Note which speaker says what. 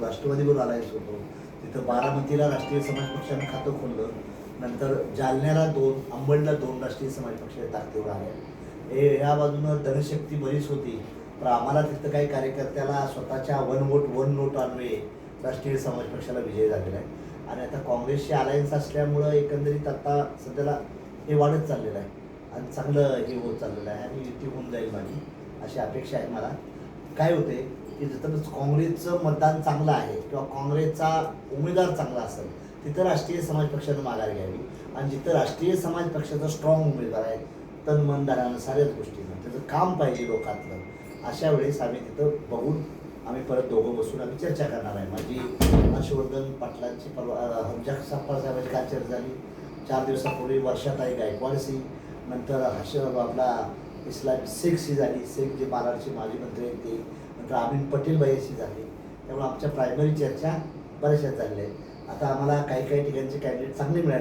Speaker 1: राष्ट्रवादीबरोबर alliance होतो. तिथं बारामतीला राष्ट्रीय समाज पक्षानं खातं खोललं. नंतर जालन्याला 2, अंबडला 2 राष्ट्रीय समाज पक्ष ताकदीवर आले. ह्या बाजूनं धनशक्ती बरीच होती, पण आम्हाला तिथं काही कार्यकर्त्याला स्वतःच्या वन नोट अन्वये राष्ट्रीय समाज पक्षाला विजय झालेला आहे. आणि आता काँग्रेसशी अलायन्स असल्यामुळं एकंदरीत आता सध्याला हे वाढत चाललेलं आहे आणि चांगलं हे होत चाललेलं आहे आणि युती होऊन जाईल माझी अशी अपेक्षा आहे मला. काय होते की जिथं काँग्रेसचं मतदान चांगलं आहे किंवा काँग्रेसचा उमेदवार चांगला असेल तिथं राष्ट्रीय समाज पक्षानं माघार घ्यावी आणि जिथं राष्ट्रीय समाज पक्षाचा स्ट्रॉंग उमेदवार आहे तन मन धनानं साऱ्याच गोष्टीनं त्याचं काम पाहिजे लोकातलं, अशा वेळेस आम्ही तिथं बघून आम्ही परत दोघं बसून आम्ही चर्चा करणार आहे. माझी हर्षवर्धन पाटलांची हमजाक साहेबांची काय चर्चा झाली 4 दिवसापूर्वी. वर्षाताई गायकवाडशी, नंतर आपला इस्लाम शेखशी झाली, शेख जे महाराष्ट्राचे माजी मंत्री आहेत ते, नंतर अमीन पटेल बाईशी झाली. त्यामुळे आमच्या प्रायमरी चर्चा बऱ्याचशा झालेल्या आहेत. आता आम्हाला काही ठिकाणचे कॅन्डिडेट चांगले मिळाले.